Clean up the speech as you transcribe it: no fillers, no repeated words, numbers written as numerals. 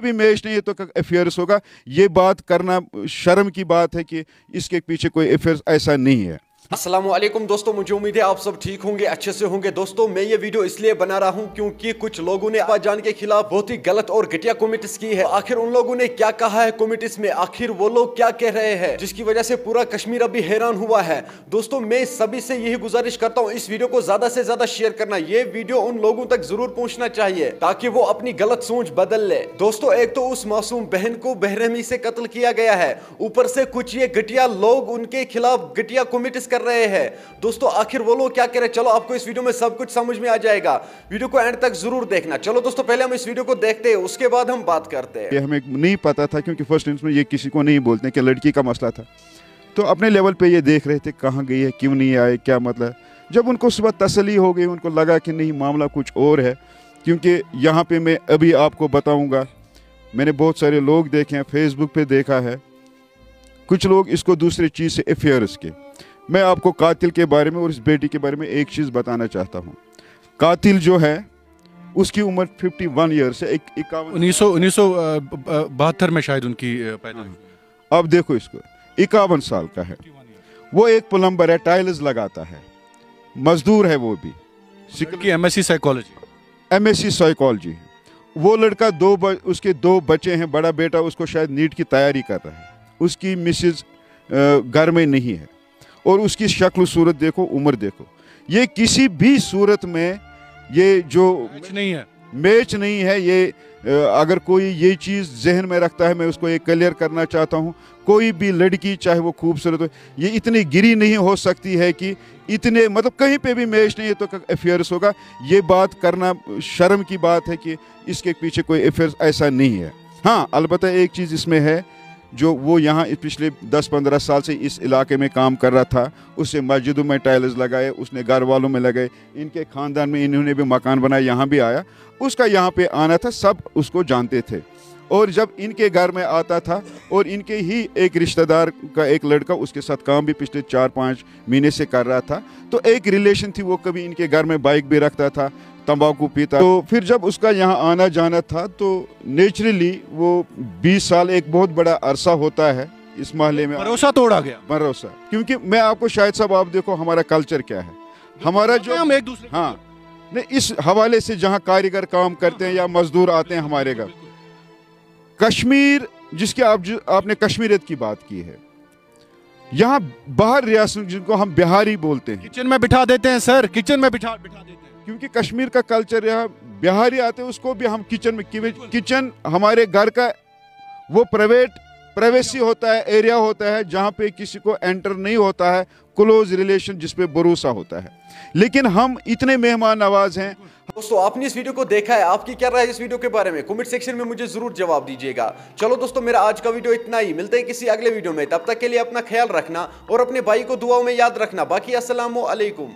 भी मैच नहीं है तो अफेयर्स होगा। ये बात करना शर्म की बात है कि इसके पीछे कोई अफेयर्स ऐसा नहीं है। अस्सलामुअलैकुम दोस्तों, मुझे उम्मीद है आप सब ठीक होंगे, अच्छे से होंगे। दोस्तों मैं ये वीडियो इसलिए बना रहा हूं क्योंकि कुछ लोगों ने अब्बाजान के खिलाफ बहुत ही गलत और घटिया कमेंट्स की है। आखिर उन लोगों ने क्या कहा है कमेंट्स में, आखिर वो लोग क्या कह रहे हैं जिसकी वजह से पूरा कश्मीर अभी हैरान हुआ है। दोस्तों मैं सभी से यही गुजारिश करता हूँ, इस वीडियो को ज्यादा से ज्यादा शेयर करना। ये वीडियो उन लोगों तक जरूर पहुंचना चाहिए ताकि वो अपनी गलत सोच बदल ले। दोस्तों एक तो उस मासूम बहन को बेरहमी से कत्ल किया गया है, ऊपर से कुछ ये घटिया लोग उनके खिलाफ घटिया कमेंट्स कर रहे हैं। दोस्तों आखिर वो लोग क्या कह रहे हैं, चलो आपको इस वीडियो में सब कुछ समझ में आ जाएगा। वीडियो को एंड तक जरूर देखना। चलो दोस्तों पहले हम इस वीडियो को देखते हैं, उसके बाद हम बात करते हैं। ये हमें नहीं पता था क्योंकि फर्स्ट इंस्टेंस में ये किसी को नहीं बोलते कि लड़की का मसला था, तो अपने लेवल पे ये देख रहे थे कहाँ गई है, क्यों नहीं आए, क्या मतलब। जब उनको सुबह तसल्ली हो गई, उनको लगा कि नहीं मामला कुछ और है, क्योंकि यहाँ पे मैं अभी आपको बताऊँगा, मैंने बहुत सारे लोग देखे हैं, फेसबुक पे देखा है, कुछ लोग इसको दूसरी चीज़ से अफेयर्स के। मैं आपको कातिल के बारे में और इस बेटी के बारे में एक चीज़ बताना चाहता हूँ। कातिल जो है उसकी उम्र 51 ईयर्स है, 1972 में शायद उनकी पैदा हुई। अब देखो इसको, 51 साल का है, वो एक प्लम्बर है, टाइल्स लगाता है, मजदूर है वो भी, एमएससी साइकोलॉजी। वो लड़का उसके 2 बच्चे हैं, बड़ा बेटा उसको शायद नीट की तैयारी कर रहा है, उसकी मिसेज घर में नहीं है, और उसकी शक्ल सूरत देखो, उम्र देखो, ये किसी भी सूरत में ये जो मैच नहीं है। ये अगर कोई ये चीज़ जहन में रखता है, मैं उसको ये क्लियर करना चाहता हूँ, कोई भी लड़की चाहे वो खूबसूरत हो, ये इतनी गिरी नहीं हो सकती है कि इतने मतलब कहीं पे भी मैच नहीं है तो अफेयर्स होगा। ये बात करना शर्म की बात है कि इसके पीछे कोई अफेयर्स ऐसा नहीं है। हाँ अलबत्ता एक चीज़ इसमें है, जो वो यहाँ पिछले 10-15 साल से इस इलाके में काम कर रहा था, उससे मस्जिदों में टाइल्स लगाए, उसने घर वालों में लगाए, इनके ख़ानदान में इन्होंने भी मकान बनाया, यहाँ भी आया, उसका यहाँ पे आना था, सब उसको जानते थे। और जब इनके घर में आता था, और इनके ही एक रिश्तेदार का एक लड़का उसके साथ काम भी पिछले 4-5 महीने से कर रहा था, तो एक रिलेशन थी, वो कभी इनके घर में बाइक भी रखता था, तंबाकू पीता। तो फिर जब उसका यहाँ आना जाना था तो नेचुरली वो 20 साल एक बहुत बड़ा अरसा होता है इस मोहल्ले में, भरोसा तोड़ा गया, भरोसा। क्योंकि मैं आपको शायद साहब आप देखो हमारा कल्चर क्या है, हमारा जो हम एक दूसरे, हाँ नहीं, इस हवाले से जहाँ कारीगर काम करते हैं या मजदूर आते हैं हमारे घर, कश्मीर जिसके आपने कश्मीरियत की बात की है, यहाँ बाहर रियासत जिनको हम बिहारी बोलते हैं, किचन में बिठा देते हैं सर, किचन में बिठा देते हैं, क्योंकि कश्मीर का कल्चर, यहाँ बिहारी आते हैं उसको भी हम किचन में, किचन हमारे घर का वो प्राइवेसी होता है, एरिया होता है जहाँ पे किसी को एंटर नहीं होता है, क्लोज रिलेशन जिस पे भरोसा होता है, लेकिन हम इतने मेहमान नवाज हैं। दोस्तों आपने इस वीडियो को देखा है, आपकी क्या राय है इस वीडियो के बारे में, कमेंट सेक्शन में मुझे जरूर जवाब दीजिएगा। चलो दोस्तों मेरा आज का वीडियो इतना ही, मिलते हैं किसी अगले वीडियो में, तब तक के लिए अपना ख्याल रखना और अपने भाई को दुआओं में याद रखना। बाकी अस्सलामु अलैकुम।